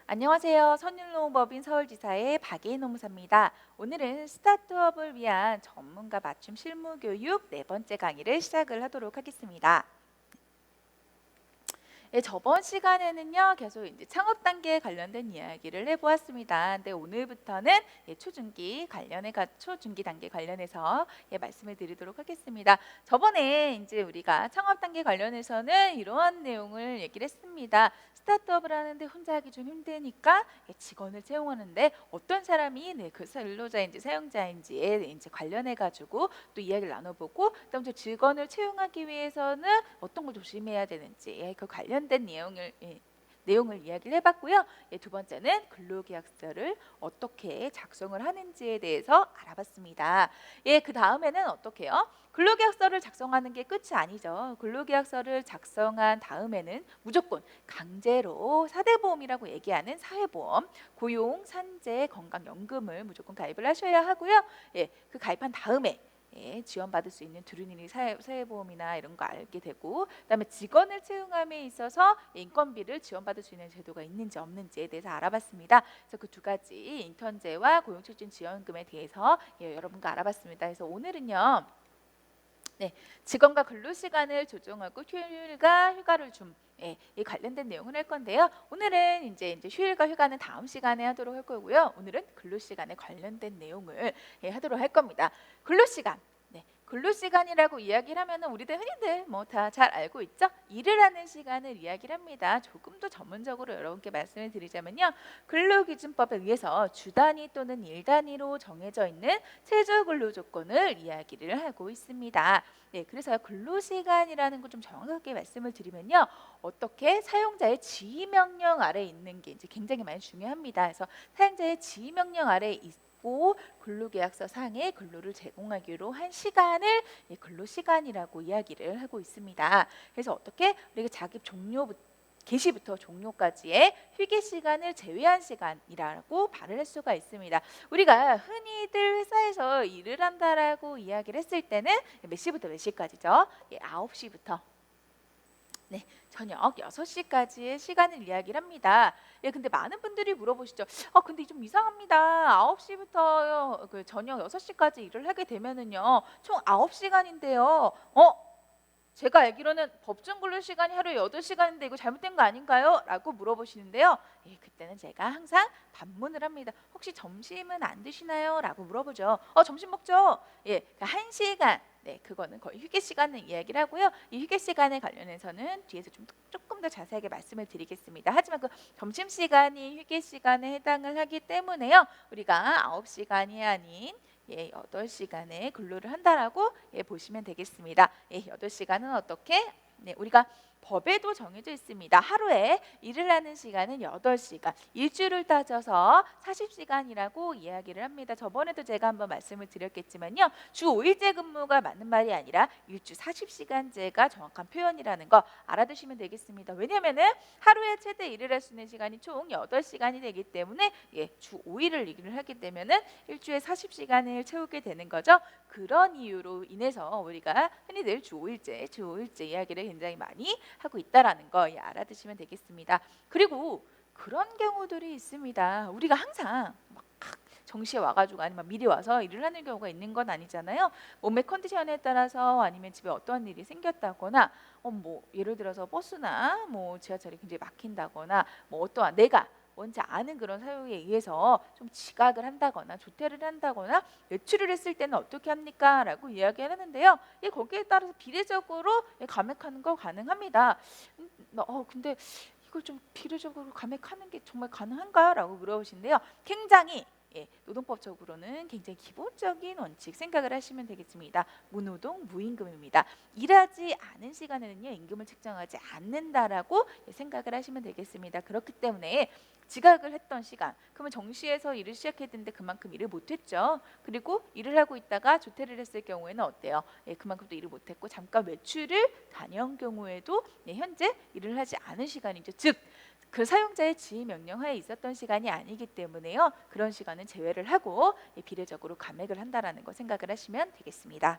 안녕하세요. 선율농업법인 서울지사의 박예인 노무사입니다. 오늘은 스타트업을 위한 전문가 맞춤 실무 교육 네 번째 강의를 시작을 하도록 하겠습니다. 네, 저번 시간에는요 계속 이제 창업 단계에 관련된 이야기를 해보았습니다. 근데 오늘부터는 초중기 단계 관련해서 말씀을 드리도록 하겠습니다. 저번에 이제 우리가 창업 단계 관련해서는 이러한 내용을 얘기를 했습니다. 스타트업을 하는데 혼자 하기 좀 힘드니까 직원을 채용하는데 어떤 사람이 그 근로자인지 사용자인지에 이제 관련해 가지고 또 이야기를 나눠보고, 그다음 또 직원을 채용하기 위해서는 어떤 걸 조심해야 되는지 그 관련된 내용을 이야기를 해봤고요. 두 번째는 근로계약서를 어떻게 작성을 하는지에 대해서 알아봤습니다. 그 다음에는 어떻게 해요? 근로계약서를 작성하는 게 끝이 아니죠. 근로계약서를 작성한 다음에는 무조건 강제로 사대보험이라고 얘기하는 사회보험, 고용, 산재, 건강연금을 무조건 가입을 하셔야 하고요. 그 가입한 다음에 지원받을 수 있는 두루니리 사회보험이나 이런 거 알게 되고, 그다음에 직원을 채용함에 있어서 인건비를 지원받을 수 있는 제도가 있는지 없는지에 대해서 알아봤습니다. 그래서 그 두 가지 인턴제와 고용촉진지원금에 대해서 여러분과 알아봤습니다. 그래서 오늘은요. 직원과 근로시간을 조정하고 휴일과 휴가를 이 관련된 내용을 할 건데요. 오늘은 이제 휴일과 휴가는 다음 시간에 하도록 할 거고요. 오늘은 근로시간에 관련된 내용을 하도록 할 겁니다. 근로시간. 근로시간이라고 이야기를 하면은 우리들 흔히들 뭐 다 잘 알고 있죠? 일을 하는 시간을 이야기를 합니다. 조금 더 전문적으로 여러분께 말씀을 드리자면요. 근로기준법에 의해서 주 단위 또는 일 단위로 정해져 있는 최저 근로 조건을 이야기를 하고 있습니다. 그래서 근로시간이라는 걸 좀 정확하게 말씀을 드리면요. 어떻게 사용자의 지휘 명령 아래에 있는 게 이제 굉장히 많이 중요합니다. 그래서 사용자의 지휘 명령 아래에 있고 근로계약서 상의 근로를 제공하기로 한 시간을 근로시간이라고 이야기를 하고 있습니다. 그래서 어떻게 우리가 자기 개시부터 종료까지의 휴게 시간을 제외한 시간이라고 말을 할 수가 있습니다. 우리가 흔히들 회사에서 일을 한다라고 이야기를 했을 때는 몇 시부터 몇 시까지죠? 9시부터 저녁 6시까지의 시간을 이야기를 합니다. 근데 많은 분들이 물어보시죠. 근데 좀 이상합니다. 9시부터 그 저녁 6시까지 일을 하게 되면은요. 총 9시간인데요. 제가 알기로는 법정 근로 시간이 하루에 8시간인데 이거 잘못된 거 아닌가요? 라고 물어보시는데요. 그때는 제가 항상 반문을 합니다. 혹시 점심은 안 드시나요? 라고 물어보죠. 점심 먹죠. 1시간. 그거는 거의 휴게 시간을 이야기를 하고요. 이 휴게 시간에 관련해서는 뒤에서 조금 더 자세하게 말씀을 드리겠습니다. 하지만 그 점심 시간이 휴게 시간에 해당을 하기 때문에요. 우리가 9시간이 아닌 8시간의 근로를 한다라고 보시면 되겠습니다. 8시간은 어떻게? 우리가 법에도 정해져 있습니다. 하루에 일을 하는 시간은 8시간, 일주를 따져서 40시간이라고 이야기를 합니다. 저번에도 제가 한번 말씀을 드렸겠지만요. 주 5일제 근무가 맞는 말이 아니라 일주 40시간제가 정확한 표현이라는 거 알아두시면 되겠습니다. 왜냐하면 하루에 최대 일을 할 수 있는 시간이 총 8시간이 되기 때문에 주 5일을 일을 하게 되면 일주에 40시간을 채우게 되는 거죠. 그런 이유로 인해서 우리가 흔히들 주 5일제 이야기를 굉장히 많이 하고 있다라는 거 알아두시면 되겠습니다. 그리고 그런 경우들이 있습니다. 우리가 항상 막 정시에 와가지고 아니면 미리 와서 일을 하는 경우가 있는 건 아니잖아요. 몸의 컨디션에 따라서 아니면 집에 어떠한 일이 생겼다거나 뭐 예를 들어서 버스나 뭐 지하철이 굉장히 막힌다거나 뭐 어떠한 내가 뭔지 아는 그런 사유에 의해서 좀 지각을 한다거나 조퇴를 한다거나 외출을 했을 때는 어떻게 합니까? 라고 이야기를 하는데요. 거기에 따라서 비례적으로 감액하는 거 가능합니다. 근데 이걸 좀 비례적으로 감액하는 게 정말 가능한가요? 라고 물어보시는데요. 굉장히 노동법적으로는 굉장히 기본적인 원칙 생각을 하시면 되겠습니다. 무노동 무임금입니다. 일하지 않은 시간에는요 임금을 책정하지 않는다라고 생각을 하시면 되겠습니다. 그렇기 때문에 지각을 했던 시간, 그러면 정시에서 일을 시작했는데 그만큼 일을 못했죠. 그리고 일을 하고 있다가 조퇴를 했을 경우에는 어때요? 그만큼 또 일을 못했고 잠깐 외출을 다녀온 경우에도 현재 일을 하지 않은 시간이죠. 즉 그 사용자의 지휘 명령하에 있었던 시간이 아니기 때문에요. 그런 시간은 제외를 하고 비례적으로 감액을 한다라는 거 생각을 하시면 되겠습니다.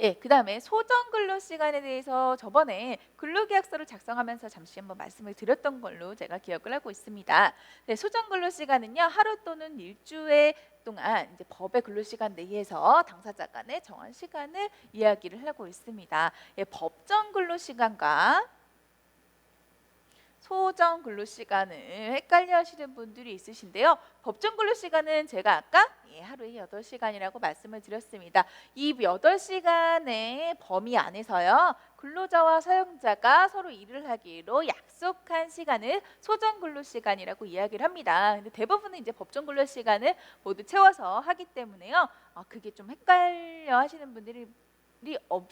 예, 그다음에 소정 근로 시간에 대해서 저번에 근로계약서를 작성하면서 잠시 한번 말씀을 드렸던 걸로 제가 기억을 하고 있습니다. 네, 소정 근로 시간은요, 하루 또는 일주일 동안 이제 법의 근로 시간 내에서 당사자 간의 정한 시간을 이야기를 하고 있습니다. 예, 법정 근로 시간과 소정 근로 시간을 헷갈려 하시는 분들이 있으신데요. 법정 근로 시간은 제가 아까 하루에 8시간이라고 말씀을 드렸습니다. 이 8시간의 범위 안에서요. 근로자와 사용자가 서로 일을 하기로 약속한 시간을 소정 근로 시간이라고 이야기를 합니다. 근데 대부분은 이제 법정 근로 시간을 모두 채워서 하기 때문에요. 그게 좀 헷갈려 하시는 분들이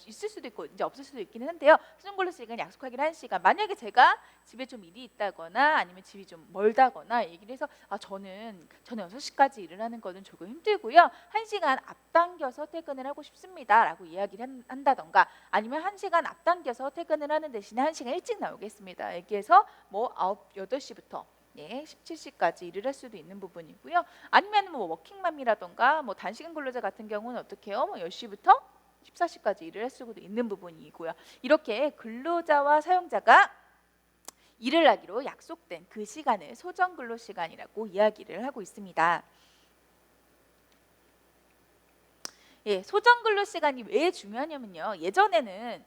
있을 수도 있고 이제 없을 수도 있기는 한데요. 소정 근로 시간 약속하기로 한 시간. 만약에 제가 집에 좀 일이 있다거나 아니면 집이 좀 멀다거나 얘기를 해서 저는 6시까지 일을 하는 거는 조금 힘들고요. 1시간 앞당겨서 퇴근을 하고 싶습니다라고 이야기를 한다던가 아니면 1시간 앞당겨서 퇴근을 하는 대신에 1시간 일찍 나오겠습니다. 얘기해서 뭐 8시부터 17시까지 일을 할 수도 있는 부분이고요. 아니면 뭐 워킹맘이라던가 뭐 단시간 근로자 같은 경우는 어떻게 해요? 뭐 10시부터 14시까지 일을 할 수도 있는 부분이고요. 이렇게 근로자와 사용자가 일을 하기로 약속된 그 시간을 소정 근로 시간이라고 이야기를 하고 있습니다. 예, 소정 근로 시간이 왜 중요하냐면요. 예전에는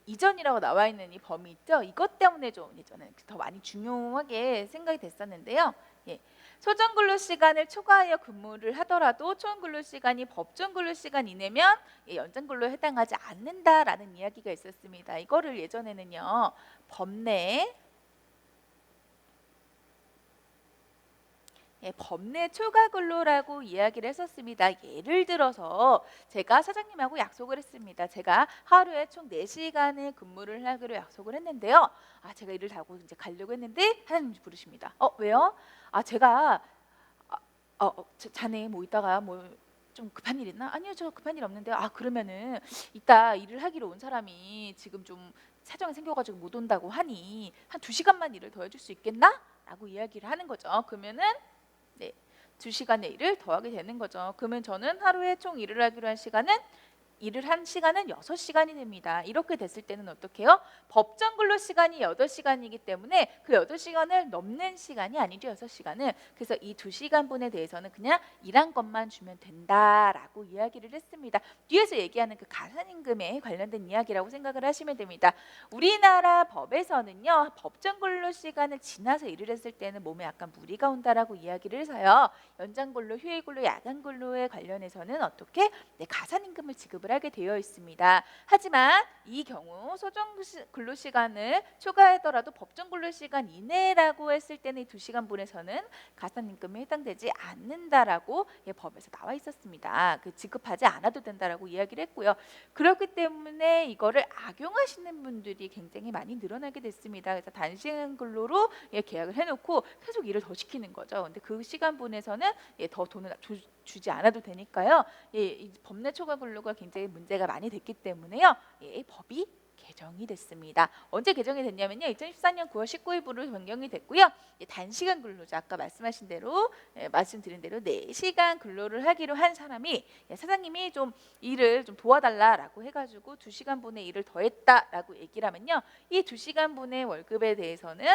이전이라고 나와 있는 이 범위 있죠. 이것 때문에 좀 예전에 더 많이 중요하게 생각이 됐었는데요. 예, 소정 근로 시간을 초과하여 근무를 하더라도 총 근로 시간이 법정 근로 시간 이내면 연장 근로에 해당하지 않는다라는 이야기가 있었습니다. 이거를 예전에는요. 법내 초과 근로라고 이야기를 했었습니다. 예를 들어서 제가 사장님하고 약속을 했습니다. 제가 하루에 총 4시간의 근무를 하기로 약속을 했는데요. 제가 일을 하고 이제 가려고 했는데 사장님이 부르십니다. 왜요? 제가 자네 뭐 이따가 뭐 좀 급한 일 있나? 아니요, 저 급한 일 없는데요. 그러면은 이따 일을 하기로 온 사람이 지금 좀 사정이 생겨가지고 못 온다고 하니 한 2시간만 일을 더 해줄 수 있겠나? 라고 이야기를 하는 거죠. 그러면은 2시간의 일을 더하게 되는 거죠. 그러면 저는 하루에 총 일을 한 시간은 6시간이 됩니다. 이렇게 됐을 때는 어떻게 해요? 법정 근로 시간이 8시간이기 때문에 그 8시간을 넘는 시간이 아니죠. 6시간은. 그래서 이 2시간분에 대해서는 그냥 일한 것만 주면 된다라고 이야기를 했습니다. 뒤에서 얘기하는 그 가산임금에 관련된 이야기라고 생각을 하시면 됩니다. 우리나라 법에서는요. 법정 근로 시간을 지나서 일을 했을 때는 몸에 약간 무리가 온다라고 이야기를 해서요. 연장 근로, 휴일 근로, 야간 근로에 관련해서는 어떻게 가산임금을 지급을 하게 되어 있습니다. 하지만 이 경우 소정 근로 시간을 초과하더라도 법정 근로 시간 이내라고 했을 때는 이 2시간분에서는 가산임금에 해당되지 않는다라고 법에서 나와 있었습니다. 지급하지 않아도 된다라고 이야기를 했고요. 그렇기 때문에 이거를 악용하시는 분들이 굉장히 많이 늘어나게 됐습니다. 그래서 단시간 근로로 계약을 해놓고 계속 일을 더 시키는 거죠. 근데 그 시간분에서는 더 돈을 주지 않아도 되니까요. 이 법내 초과 근로가 굉장히 문제가 많이 됐기 때문에요. 법이 개정이 됐습니다. 언제 개정이 됐냐면요. 2014년 9월 19일부로 변경이 됐고요. 단시간 근로자 아까 말씀하신 대로 말씀드린 대로 4시간 근로를 하기로 한 사람이 사장님이 좀 일을 좀 도와달라라고 해가지고 2시간분의 일을 더했다라고 얘기를 하면요. 이 2시간분의 월급에 대해서는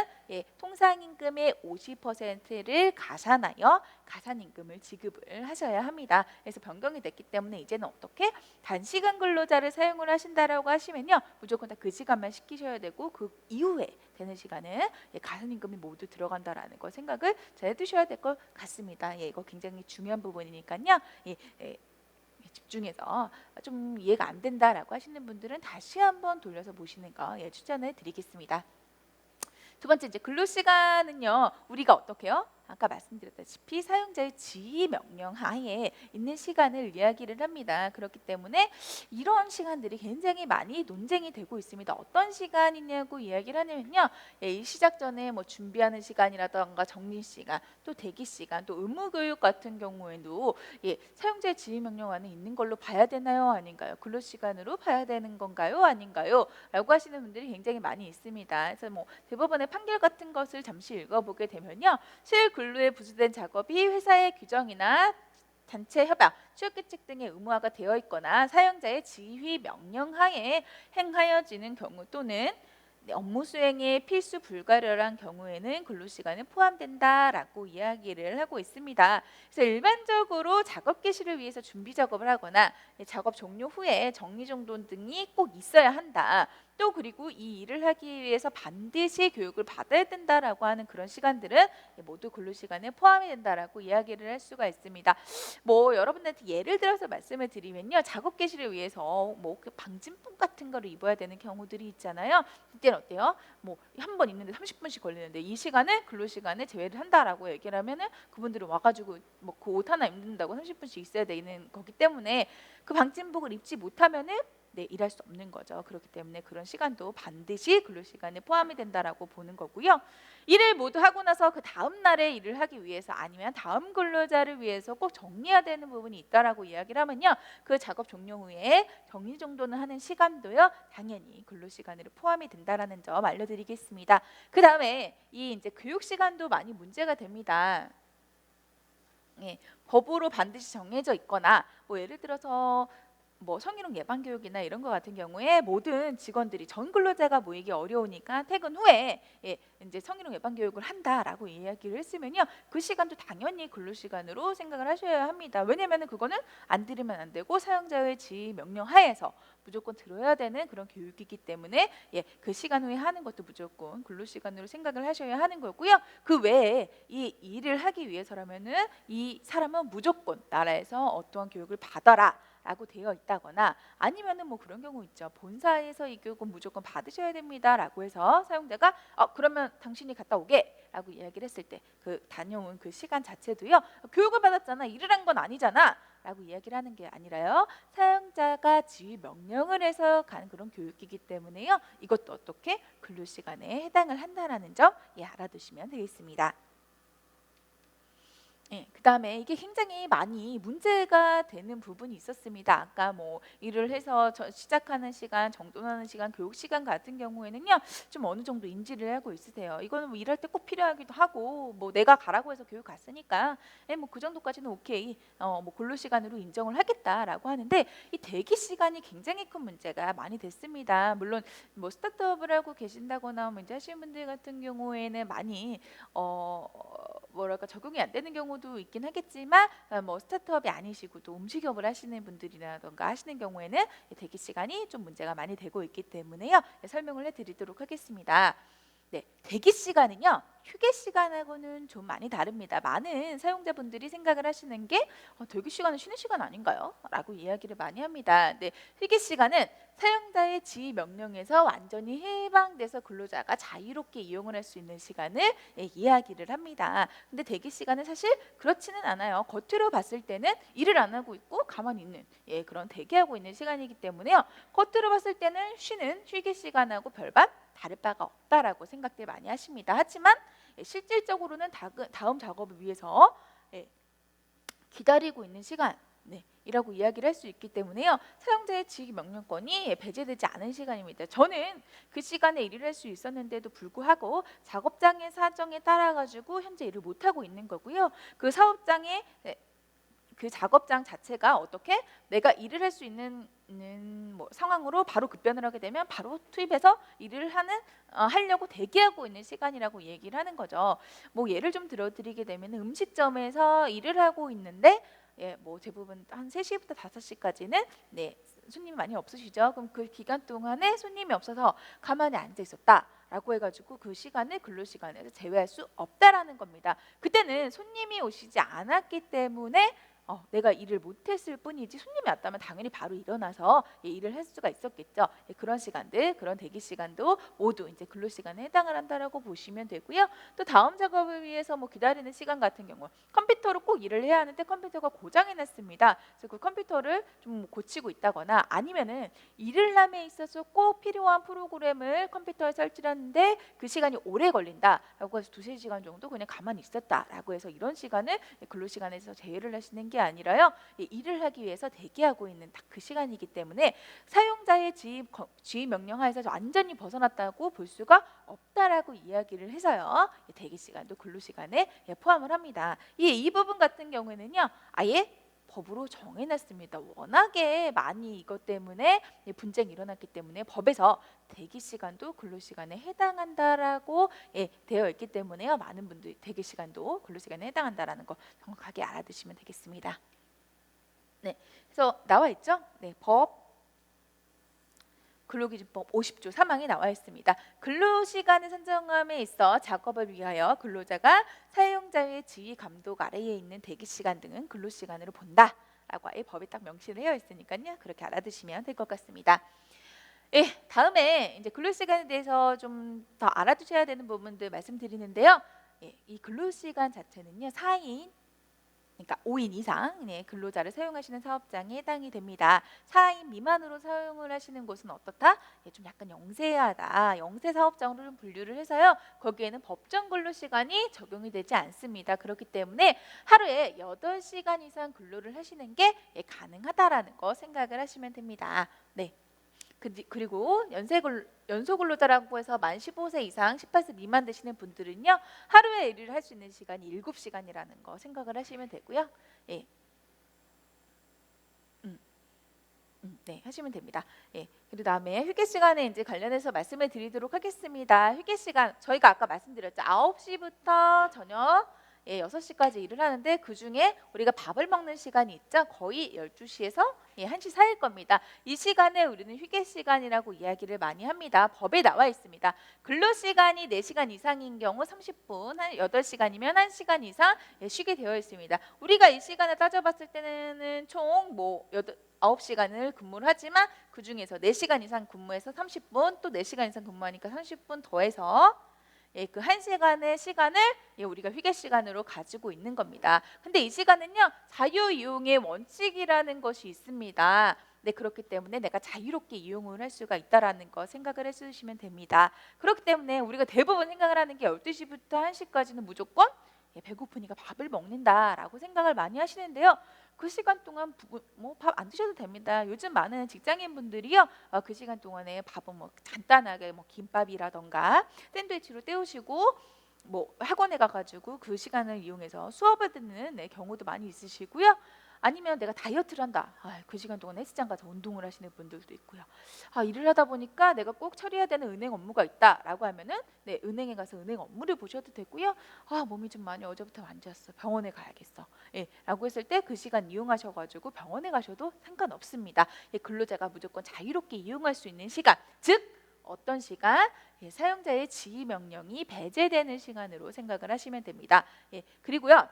통상임금의 50%를 가산하여 가산임금을 지급을 하셔야 합니다. 그래서 변경이 됐기 때문에 이제는 어떻게 단시간 근로자를 사용을 하신다라고 하시면요. 무조건 다 그 시간만 시키셔야 되고 그 이후에 되는 시간은 가산임금이 모두 들어간다라는 거 생각을 잘 해두셔야 될 것 같습니다. 이거 굉장히 중요한 부분이니까요. 집중해서 좀 이해가 안 된다라고 하시는 분들은 다시 한번 돌려서 보시는 거 추천을 드리겠습니다. 두 번째 이제 근로 시간은요. 우리가 어떻게 해요? 아까 말씀드렸다시피 사용자의 지휘 명령 하에 있는 시간을 이야기를 합니다. 그렇기 때문에 이런 시간들이 굉장히 많이 논쟁이 되고 있습니다. 어떤 시간이냐고 이야기를 하냐면요. 이 시작 전에 뭐 준비하는 시간이라던가 정리 시간, 또 대기 시간, 또 의무 교육 같은 경우에도 사용자의 지휘 명령 안에 있는 걸로 봐야 되나요? 아닌가요? 근로 시간으로 봐야 되는 건가요? 아닌가요? 라고 하시는 분들이 굉장히 많이 있습니다. 그래서 뭐 대법원의 판결 같은 것을 잠시 읽어보게 되면요. 근로에 부수된 작업이 회사의 규정이나 단체 협약, 취업규칙 등의 의무화가 되어 있거나 사용자의 지휘 명령하에 행하여지는 경우 또는 업무 수행에 필수 불가결한 경우에는 근로시간은 포함된다라고 이야기를 하고 있습니다. 그래서 일반적으로 작업 개시를 위해서 준비 작업을 하거나 작업 종료 후에 정리정돈 등이 꼭 있어야 한다. 또 그리고 이 일을 하기 위해서 반드시 교육을 받아야 된다라고 하는 그런 시간들은 모두 근로시간에 포함이 된다라고 이야기를 할 수가 있습니다. 뭐 여러분들한테 예를 들어서 말씀을 드리면요, 작업 개시를 위해서 뭐 그 방진복 같은 거를 입어야 되는 경우들이 있잖아요. 이때는 어때요? 뭐 한 번 있는데 30분씩 걸리는데 이 시간을 근로시간에 제외를 한다라고 얘기를 하면은 그분들은 와가지고 뭐 그 옷 하나 입는다고 30분씩 있어야 되는 거기 때문에 그 방진복을 입지 못하면은 일할 수 없는 거죠. 그렇기 때문에 그런 시간도 반드시 근로시간에 포함이 된다라고 보는 거고요. 일을 모두 하고 나서 그 다음 날에 일을 하기 위해서 아니면 다음 근로자를 위해서 꼭 정리해야 되는 부분이 있다라고 이야기를 하면요, 그 작업 종료 후에 정리 정도는 하는 시간도요 당연히 근로시간으로 포함이 된다라는 점 알려드리겠습니다. 그 다음에 이 이제 교육 시간도 많이 문제가 됩니다. 법으로 반드시 정해져 있거나 뭐 예를 들어서 뭐 성희롱 예방 교육이나 이런 거 같은 경우에 모든 직원들이 전 근로자가 모이기 어려우니까 퇴근 후에 이제 성희롱 예방 교육을 한다라고 이야기를 했으면요, 그 시간도 당연히 근로 시간으로 생각을 하셔야 합니다. 왜냐하면 그거는 안 들으면 안 되고 사용자의 지휘 명령 하에서 무조건 들어야 되는 그런 교육이기 때문에 그 시간 후에 하는 것도 무조건 근로 시간으로 생각을 하셔야 하는 거고요. 그 외에 이 일을 하기 위해서라면은 이 사람은 무조건 나라에서 어떠한 교육을 받아라 라고 되어 있다거나 아니면은 뭐 그런 경우 있죠. 본사에서 이 교육은 무조건 받으셔야 됩니다 라고 해서 사용자가 그러면 당신이 갔다 오게 라고 이야기를 했을 때 그 다녀온 그 시간 자체도요, 교육을 받았잖아, 일을 한 건 아니잖아 라고 이야기를 하는 게 아니라요, 사용자가 지휘 명령을 해서 간 그런 교육이기 때문에요, 이것도 어떻게 근로시간에 해당을 한다는 점 알아두시면 되겠습니다. 그 다음에 이게 굉장히 많이 문제가 되는 부분이 있었습니다. 아까 뭐 일을 해서 시작하는 시간, 정돈하는 시간, 교육 시간 같은 경우에는요, 좀 어느 정도 인지를 하고 있으세요. 이거는 뭐 일할 때 꼭 필요하기도 하고, 뭐 내가 가라고 해서 교육 갔으니까 뭐 그 정도까지는 오케이, 뭐 근로 시간으로 인정을 하겠다라고 하는데, 이 대기 시간이 굉장히 큰 문제가 많이 됐습니다. 물론 뭐 스타트업을 하고 계신다거나 뭐 이제 하시는 분들 같은 경우에는 많이 뭐랄까 적용이 안 되는 경우도 있긴 하겠지만, 뭐 스타트업이 아니시고 또 음식업을 하시는 분들이라던가 하시는 경우에는 대기 시간이 좀 문제가 많이 되고 있기 때문에요, 설명을 해드리도록 하겠습니다. 대기 시간은요, 휴게 시간하고는 좀 많이 다릅니다. 많은 사용자분들이 생각을 하시는 게 대기 시간은 쉬는 시간 아닌가요? 라고 이야기를 많이 합니다. 휴게 시간은 사용자의 지휘 명령에서 완전히 해방돼서 근로자가 자유롭게 이용을 할 수 있는 시간을 이야기를 합니다. 근데 대기 시간은 사실 그렇지는 않아요. 겉으로 봤을 때는 일을 안 하고 있고 가만히 있는 그런 대기하고 있는 시간이기 때문에요, 겉으로 봤을 때는 쉬는 휴게 시간하고 별반 다를 바가 없다라고 생각들 많이 하십니다. 하지만 실질적으로는 다음 작업을 위해서 기다리고 있는 시간 이라고 이야기를 할 수 있기 때문에요, 사용자의 지휘 명령권이 배제되지 않은 시간입니다. 저는 그 시간에 일을 할 수 있었는데도 불구하고 작업장의 사정에 따라 가지고 현재 일을 못 하고 있는 거고요. 그 사업장의 그 작업장 자체가 어떻게 내가 일을 할 수 있는 뭐 상황으로 바로 급변을 하게 되면 바로 투입해서 일을 하려고 대기하고 있는 시간이라고 얘기를 하는 거죠. 뭐 예를 좀 들어드리게 되면 음식점에서 일을 하고 있는데 뭐 대부분 한 3시부터 5시까지는 손님이 많이 없으시죠. 그럼 그 기간 동안에 손님이 없어서 가만히 앉아 있었다 라고 해가지고 그 시간을 근로시간에서 제외할 수 없다라는 겁니다. 그때는 손님이 오시지 않았기 때문에 내가 일을 못했을 뿐이지, 손님이 왔다면 당연히 바로 일어나서 일을 할 수가 있었겠죠. 그런 시간들, 그런 대기 시간도 모두 이제 근로 시간에 해당을 한다라고 보시면 되고요. 또 다음 작업을 위해서 뭐 기다리는 시간 같은 경우, 컴퓨터로 꼭 일을 해야 하는데 컴퓨터가 고장이 났습니다. 그래서 그 컴퓨터를 좀 고치고 있다거나 아니면은 일을 함에 있어서 꼭 필요한 프로그램을 컴퓨터에 설치하는데 그 시간이 오래 걸린다라고 해서 2-3시간 정도 그냥 가만히 있었다라고 해서 이런 시간을 근로 시간에서 제외를 하시는 게 아니라요, 일을 하기 위해서 대기하고 있는 딱 그 시간이기 때문에 사용자의 지휘 명령 하에서 완전히 벗어났다고 볼 수가 없다라고 이야기를 해서요, 대기 시간도 근로 시간에 포함을 합니다. 이 부분 같은 경우에는요, 아예 법으로 정해놨습니다. 워낙에 많이 이것 때문에 분쟁이 일어났기 때문에 법에서 대기 시간도 근로 시간에 해당한다라고 되어 있기 때문에요. 많은 분들이 대기 시간도 근로 시간에 해당한다라는 거 정확하게 알아두시면 되겠습니다. 네, 그래서 나와 있죠. 네, 법 근로기준법 50조 3항에 나와 있습니다. 근로시간을 선정함에 있어 작업을 위하여 근로자가 사용자의 지휘 감독 아래에 있는 대기시간 등은 근로시간으로 본다 라고 아예 법에 딱 명시되어 있으니까요. 그렇게 알아두시면 될 것 같습니다. 예, 다음에 이제 근로시간에 대해서 좀 더 알아두셔야 되는 부분들 말씀드리는데요. 이 근로시간 자체는요. 4인 그러니까 5인 이상 근로자를 사용하시는 사업장에 해당이 됩니다. 4인 미만으로 사용을 하시는 곳은 어떻다? 좀 약간 영세하다. 영세 사업장으로 좀 분류를 해서요. 거기에는 법정 근로시간이 적용이 되지 않습니다. 그렇기 때문에 하루에 8시간 이상 근로를 하시는 게 가능하다라는 거 생각을 하시면 됩니다. 네. 그리고 연소 근로자라고 해서 만 15세 이상 18세 미만 되시는 분들은요. 하루에 일을 할 수 있는 시간이 7시간이라는 거 생각을 하시면 되고요. 예. 네, 하시면 됩니다. 예. 그리고 다음에 휴게 시간에 이제 관련해서 말씀을 드리도록 하겠습니다. 휴게 시간 저희가 아까 말씀드렸죠. 9시부터 저녁 6시까지 일을 하는데 그중에 우리가 밥을 먹는 시간이 있죠. 거의 12시에서 1시 사이일 겁니다. 이 시간에 우리는 휴게 시간이라고 이야기를 많이 합니다. 법에 나와 있습니다. 근로시간이 4시간 이상인 경우 30분, 8시간이면 1시간 이상 쉬게 되어 있습니다. 우리가 이 시간을 따져봤을 때는 총 9시간을 근무를 하지만 그중에서 4시간 이상 근무해서 30분 또 4시간 이상 근무하니까 30분 더해서 그 1시간의 시간을 우리가 휴게 시간으로 가지고 있는 겁니다. 근데 이 시간은요. 자유 이용의 원칙이라는 것이 있습니다. 네, 그렇기 때문에 내가 자유롭게 이용을 할 수가 있다라는 거 생각을 해주시면 됩니다. 그렇기 때문에 우리가 대부분 생각을 하는 게 12시부터 1시까지는 무조건 배고프니까 밥을 먹는다라고 생각을 많이 하시는데요. 그 시간 동안 밥 안 드셔도 됩니다. 요즘 많은 직장인분들이요. 그 시간 동안에 밥은 간단하게 김밥이라던가 샌드위치로 때우시고 학원에 가가지고 그 시간을 이용해서 수업을 듣는 경우도 많이 있으시고요. 아니면 내가 다이어트를 한다. 그 시간 동안 헬스장 가서 운동을 하시는 분들도 있고요. 일을 하다 보니까 내가 꼭 처리해야 되는 은행 업무가 있다라고 하면은 은행에 가서 은행 업무를 보셔도 되고요. 몸이 좀 많이 어제부터 안 좋았어. 병원에 가야겠어. 라고 했을 때 그 시간 이용하셔가지고 병원에 가셔도 상관없습니다. 근로자가 무조건 자유롭게 이용할 수 있는 시간, 즉 어떤 시간? 사용자의 지휘 명령이 배제되는 시간으로 생각을 하시면 됩니다. 그리고요.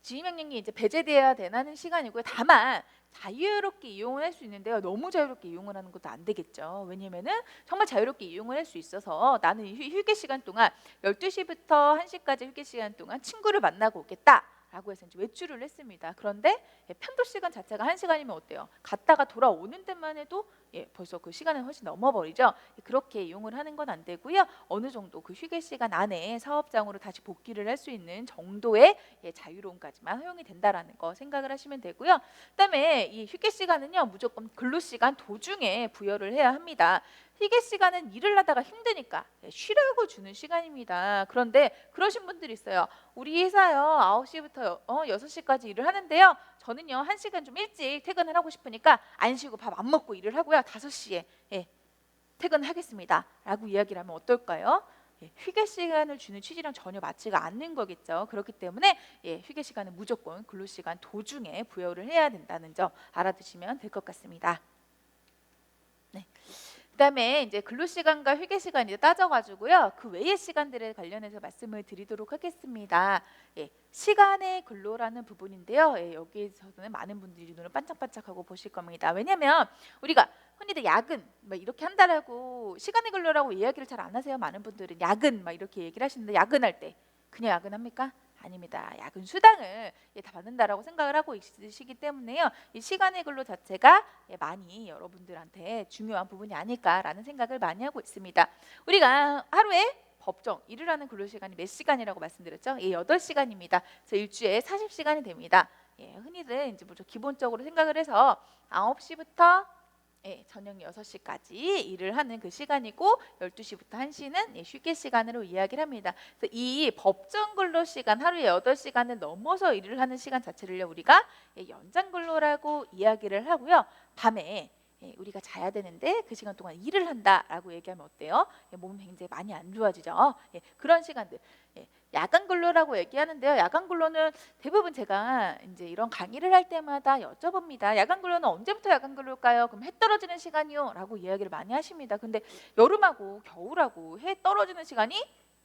지휘 명령이 이제 배제돼야 되는 시간이고요. 다만 자유롭게 이용을 할 수 있는데요. 너무 자유롭게 이용을 하는 것도 안 되겠죠. 왜냐면은 정말 자유롭게 이용을 할 수 있어서 나는 휴게 시간 동안 12시부터 1시까지 휴게 시간 동안 친구를 만나고 오겠다. 라고 해서 이제 외출을 했습니다. 그런데 편도 시간 자체가 1시간이면 어때요? 갔다가 돌아오는 데만 해도 벌써 그 시간은 훨씬 넘어버리죠. 그렇게 이용을 하는 건 안 되고요. 어느 정도 그 휴게 시간 안에 사업장으로 다시 복귀를 할 수 있는 정도의 자유로움까지만 허용이 된다라는 거 생각을 하시면 되고요. 그다음에 이 휴게 시간은요. 무조건 근로 시간 도중에 부여를 해야 합니다. 휴게 시간은 일을 하다가 힘드니까 쉬려고 주는 시간입니다. 그런데 그러신 분들이 있어요. 우리 회사요 9시부터 6시까지 일을 하는데요. 저는요 1시간 좀 일찍 퇴근을 하고 싶으니까 안 쉬고 밥 안 먹고 일을 하고요. 5시에 퇴근하겠습니다. 라고 이야기를 하면 어떨까요? 휴게 시간을 주는 취지랑 전혀 맞지가 않는 거겠죠. 그렇기 때문에 휴게 시간은 무조건 근로시간 도중에 부여를 해야 된다는 점 알아두시면 될 것 같습니다. 네. 그다음에 이제 근로시간과 휴게시간 이제 따져가지고요. 그 외의 시간들에 관련해서 말씀을 드리도록 하겠습니다. 시간의 근로라는 부분인데요. 여기에서는 많은 분들이 눈을 반짝반짝하고 보실 겁니다. 왜냐하면 우리가 흔히들 야근 이렇게 한다라고 시간의 근로라고 이야기를 잘 안 하세요. 많은 분들은 야근 이렇게 얘기를 하시는데 야근할 때 그냥 야근합니까? 아닙니다. 야근 수당을 다 받는다라고 생각을 하고 있으시기 때문에요. 이 시간의 근로 자체가 많이 여러분들한테 중요한 부분이 아닐까라는 생각을 많이 하고 있습니다. 우리가 하루에 법정 일을 하는 근로시간이 몇 시간이라고 말씀드렸죠? 8시간입니다. 그래서 일주에 40시간이 됩니다. 흔히들 이제 기본적으로 생각을 해서 9시부터 예, 저녁 6시까지 일을 하는 그 시간이고 12시부터 1시는 예, 휴게 시간으로 이야기를 합니다. 그래서 이 법정 근로 시간 하루에 8시간을 넘어서 일을 하는 시간 자체를요 우리가 예, 연장 근로라고 이야기를 하고요. 밤에 예, 우리가 자야 되는데 그 시간 동안 일을 한다라고 얘기하면 어때요? 예, 몸 굉장히 많이 안 좋아지죠. 예, 그런 시간들 예, 야간 근로라고 얘기하는데요. 야간 근로는 대부분 제가 이제 이런 강의를 할 때마다 여쭤봅니다. 야간 근로는 언제부터 야간 근로일까요? 그럼 해 떨어지는 시간이요? 라고 이야기를 많이 하십니다. 근데 여름하고 겨울하고 해 떨어지는 시간이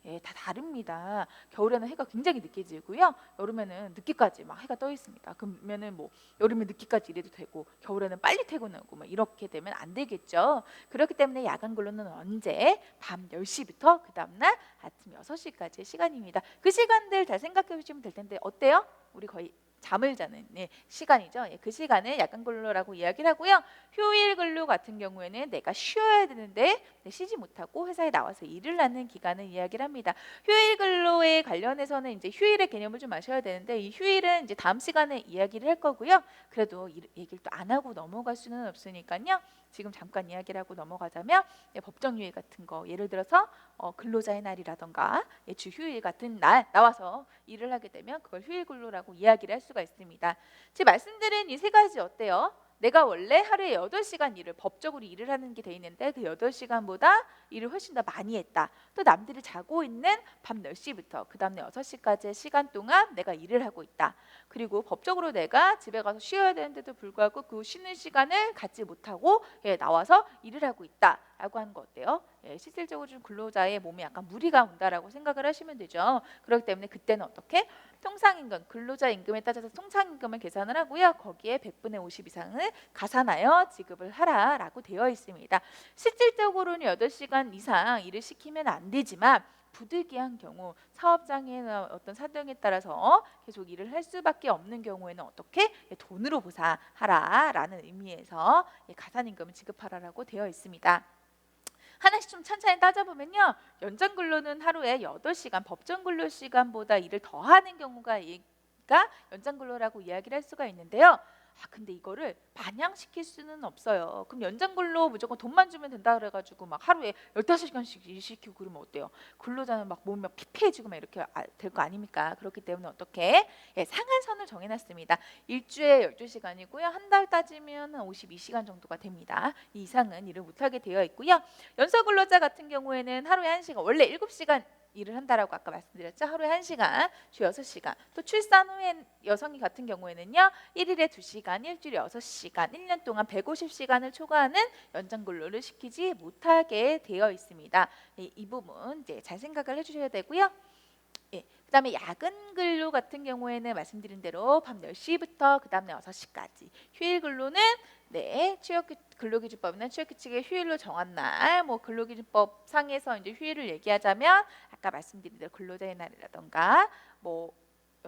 예, 다 다릅니다. 겨울에는 해가 굉장히 늦게 지고요. 여름에는 늦게까지 막 해가 떠 있습니다. 그러면은 뭐 여름에 늦게까지 일해도 되고 겨울에는 빨리 퇴근하고 막 이렇게 되면 안 되겠죠. 그렇기 때문에 야간 근로는 언제? 밤 10시부터 그 다음날 아침 6시까지의 시간입니다. 그 시간들 잘 생각해 보시면 될 텐데 어때요? 우리 거의 잠을 자는 예, 시간이죠. 예, 그 시간을 야간 근로라고 이야기를 하고요. 휴일 근로 같은 경우에는 내가 쉬어야 되는데 쉬지 못하고 회사에 나와서 일을 하는 기간을 이야기를 합니다. 휴일 근로에 관련해서는 이제 휴일의 개념을 좀 아셔야 되는데 이 휴일은 이제 다음 시간에 이야기를 할 거고요. 그래도 얘기를 또 안 하고 넘어갈 수는 없으니까요. 지금 잠깐 이야기를 하고 넘어가자면 예, 법정 휴일 같은 거 예를 들어서 근로자의 날이라던가 예, 주 휴일 같은 날 나와서 일을 하게 되면 그걸 휴일 근로라고 이야기를 할 수가 있습니다. 지금 말씀드린 이 세 가지 어때요? 내가 원래 하루에 8시간 일을 법적으로 일을 하는 게 돼 있는데 그 8시간보다 일을 훨씬 더 많이 했다. 또 남들이 자고 있는 밤 10시부터 그 다음날 6시까지의 시간 동안 내가 일을 하고 있다. 그리고 법적으로 내가 집에 가서 쉬어야 되는데도 불구하고 그 쉬는 시간을 갖지 못하고 예, 나와서 일을 하고 있다라고 하는 거 어때요? 예, 실질적으로 좀 근로자의 몸에 약간 무리가 온다라고 생각을 하시면 되죠. 그렇기 때문에 그때는 어떻게? 통상임금, 근로자 임금에 따라서 통상임금을 계산을 하고요. 거기에 100분의 50 이상을 가산하여 지급을 하라라고 되어 있습니다. 실질적으로는 8시간 이상 일을 시키면 안 되지만 부득이한 경우 사업장이나 어떤 사정에 따라서 계속 일을 할 수밖에 없는 경우에는 어떻게 돈으로 보상하라라는 의미에서 가산임금을 지급하라라고 되어 있습니다. 하나씩 좀 천천히 따져보면요. 연장 근로는 하루에 8시간 법정 근로 시간보다 일을 더 하는 경우가 연장 근로라고 이야기를 할 수가 있는데요. 근데 이거를 반영시킬 수는 없어요. 그럼 연장 근로 무조건 돈만 주면 된다 그래가지고 막 하루에 15시간씩 일 시키고 그러면 어때요? 근로자는 막 몸이 막 피폐해지고 막 이렇게 될 거 아닙니까? 그렇기 때문에 어떻게 예, 상한선을 정해놨습니다. 일주에 12시간이고요. 한 달 따지면 52시간 정도가 됩니다. 이 이상은 일을 못하게 되어 있고요. 연서 근로자 같은 경우에는 하루에 1시간, 원래 7시간 일을 한다라고 아까 말씀드렸죠. 하루에 1시간, 주 6시간. 또 출산 후에 여성이 같은 경우에는요. 1일에 2시간, 일주일에 6시간, 1년 동안 150시간을 초과하는 연장 근로를 시키지 못하게 되어 있습니다. 이 부분 이제 잘 생각을 해주셔야 되고요. 예, 그다음에 야근 근로 같은 경우에는 말씀드린 대로 밤 10시부터 그 다음날 6시까지. 휴일 근로는 네, 근로기준법이나 취업규칙의 휴일로 정한 날, 뭐 근로기준법 상에서 이제 휴일을 얘기하자면 아까 말씀드린 대로 근로자의 날이라던가 뭐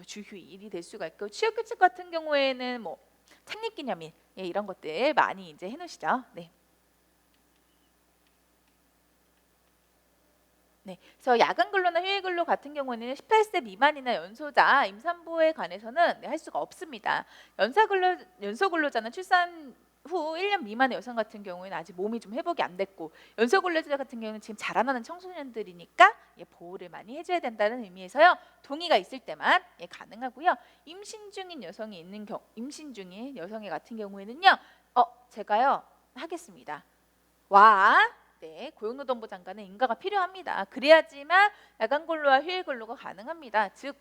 주휴일이 될 수가 있고 취업규칙 같은 경우에는 뭐 창립기념일 예, 이런 것들 많이 이제 해놓으시죠. 네. 네, 그래서 야간 근로나 휴일 근로 같은 경우는 18세 미만이나 연소자, 임산부에 관해서는 네, 할 수가 없습니다. 연소 근로자는 출산 후 1년 미만의 여성 같은 경우에는 아직 몸이 좀 회복이 안 됐고 연소 근로자 같은 경우는 지금 자라나는 청소년들이니까 예, 보호를 많이 해줘야 된다는 의미에서요. 동의가 있을 때만 예, 가능하고요. 임신 중인 여성의 같은 경우에는요. 제가요 하겠습니다. 네, 고용노동부 장관의 인가가 필요합니다. 그래야지만 야간 근로와 휴일 근로가 가능합니다. 즉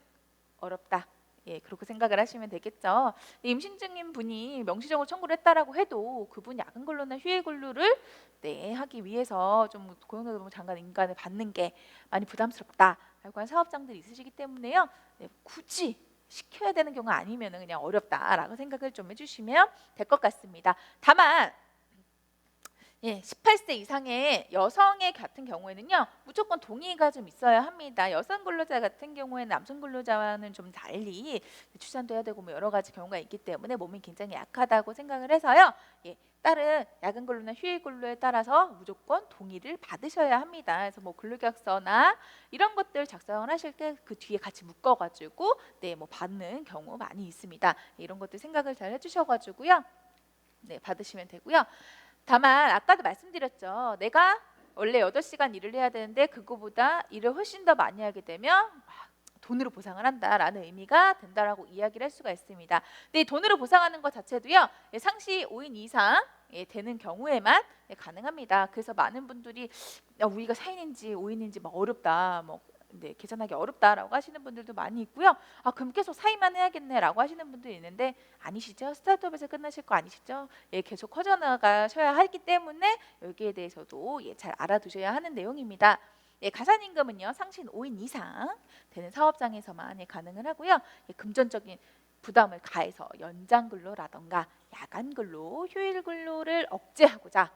어렵다. 예, 그렇게 생각을 하시면 되겠죠. 임신 중인 분이 명시적으로 청구를 했다라고 해도 그분 야간 근로나 휴일 근로를 네, 하기 위해서 좀 고용노동부 장관 인가를 받는 게 많이 부담스럽다라고 하는 사업장들이 있으시기 때문에요. 네, 굳이 시켜야 되는 경우가 아니면 그냥 어렵다라고 생각을 좀 해주시면 될 것 같습니다. 다만 예, 18세 이상의 여성의 같은 경우에는요 무조건 동의가 좀 있어야 합니다. 여성 근로자 같은 경우에는 남성 근로자와는 좀 달리 출산도 해야 되고 뭐 여러 가지 경우가 있기 때문에 몸이 굉장히 약하다고 생각을 해서요. 예, 다른 야간 근로나 휴일 근로에 따라서 무조건 동의를 받으셔야 합니다. 그래서 뭐 근로계약서나 이런 것들 작성을 하실 때 그 뒤에 같이 묶어가지고 네, 뭐 받는 경우 많이 있습니다. 이런 것들 생각을 잘 해주셔가지고요. 네, 받으시면 되고요. 다만 아까도 말씀드렸죠. 내가 원래 8시간 일을 해야 되는데 그거보다 일을 훨씬 더 많이 하게 되면 돈으로 보상을 한다라는 의미가 된다라고 이야기를 할 수가 있습니다. 근데 이 돈으로 보상하는 것 자체도요, 상시 5인 이상 되는 경우에만 가능합니다. 그래서 많은 분들이 우리가 4인인지 5인인지 막 어렵다, 뭐 네, 계산하기 어렵다라고 하시는 분들도 많이 있고요. 그럼 계속 4인만 해야겠네라고 하시는 분도 있는데 아니시죠? 스타트업에서 끝나실 거 아니시죠? 계속 커져나가셔야 하기 때문에 여기에 대해서도 잘 알아두셔야 하는 내용입니다. 가산임금은요, 상신 5인 이상 되는 사업장에서만 가능을 하고요. 금전적인 부담을 가해서 연장 근로라던가 야간 근로, 휴일 근로를 억제하고자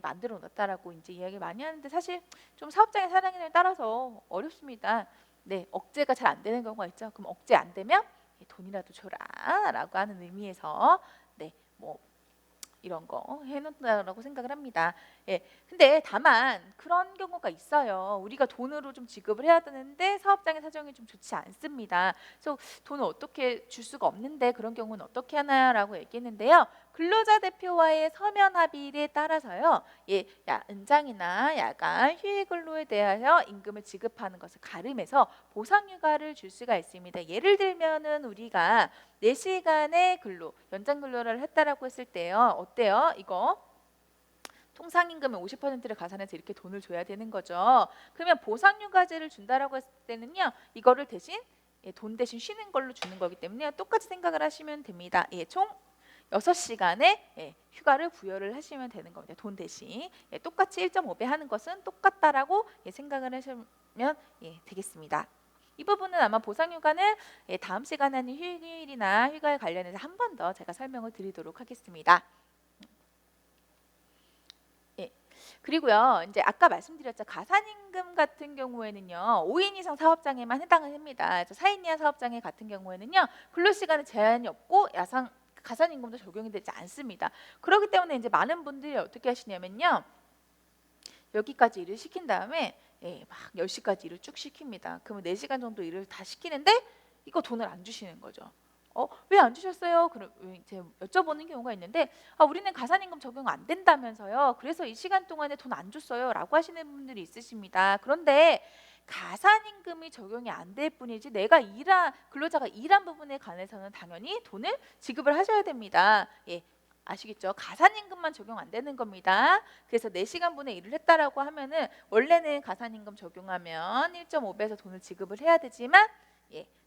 만들어 놨다라고 이제 이야기 많이 하는데 사실 좀 사업장의 사랑에 따라서 어렵습니다. 네, 억제가 잘 안 되는 경우가 있죠. 그럼 억제 안 되면 돈이라도 줘라라고 하는 의미에서 네, 뭐 이런 거 해놓는다라고 생각을 합니다. 근데 다만 그런 경우가 있어요. 우리가 돈으로 좀 지급을 해야 되는데 사업장의 사정이 좀 좋지 않습니다. 그래서 돈을 어떻게 줄 수가 없는데 그런 경우는 어떻게 하나라고 얘기했는데요. 근로자 대표와의 서면 합의에 따라서요. 은장이나 야간, 휴일 근로에 대하여 임금을 지급하는 것을 가름해서 보상휴가를 줄 수가 있습니다. 예를 들면은 우리가 4시간의 근로, 연장 근로를 했다라고 했을 때요. 어때요? 이거 통상임금의 50%를 가산해서 이렇게 돈을 줘야 되는 거죠. 그러면 보상휴가제를 준다라고 했을 때는요. 이거를 대신 돈 대신 쉬는 걸로 주는 거기 때문에 똑같이 생각을 하시면 됩니다. 총 6시간의 휴가를 부여를 하시면 되는 겁니다. 돈 대신 똑같이 1.5배 하는 것은 똑같다라고 생각을 하시면 되겠습니다. 이 부분은 아마 보상휴가는 다음 시간에 하는 휴일이나 휴가에 관련해서 한 번 더 제가 설명을 드리도록 하겠습니다. 그리고요, 이제 아까 말씀드렸죠. 가산임금 같은 경우에는요, 5인 이상 사업장에만 해당을 합니다. 4인 이하 사업장에 같은 경우에는요, 근로시간에 제한이 없고 가산임금도 적용이 되지 않습니다. 그렇기 때문에 이제 많은 분들이 어떻게 하시냐면요, 여기까지 일을 시킨 다음에 막 10시까지 일을 쭉 시킵니다. 그러면 4시간 정도 일을 다 시키는데 이거 돈을 안 주시는 거죠. 왜 안 주셨어요? 그럼 이제 여쭤보는 경우가 있는데 우리는 가산임금 적용 안 된다면서요. 그래서 이 시간 동안에 돈 안 줬어요 라고 하시는 분들이 있으십니다. 그런데 가산임금이 적용이 안 될 뿐이지 근로자가 일한 부분에 관해서는 당연히 돈을 지급을 하셔야 됩니다. 아시겠죠? 가산임금만 적용 안 되는 겁니다. 그래서 4시간분의 일을 했다라고 하면은 원래는 가산임금 적용하면 1.5배에서 돈을 지급을 해야 되지만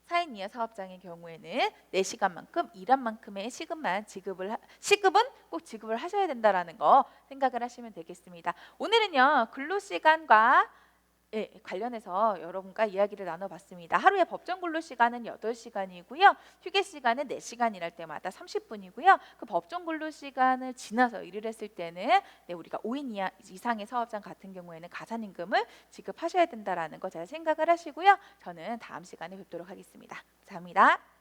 4인 이하 사업장의 경우에는 4시간만큼 일한 만큼의 시급은 꼭 지급을 하셔야 된다라는 거 생각을 하시면 되겠습니다. 오늘은요, 근로시간과 관련해서 여러분과 이야기를 나눠봤습니다. 하루에 법정 근로시간은 8시간이고요. 휴게시간은 4시간 일할 때마다 30분이고요. 그 법정 근로시간을 지나서 일을 했을 때는 우리가 5인 이상의 사업장 같은 경우에는 가산임금을 지급하셔야 된다는 거 잘 생각을 하시고요. 저는 다음 시간에 뵙도록 하겠습니다. 감사합니다.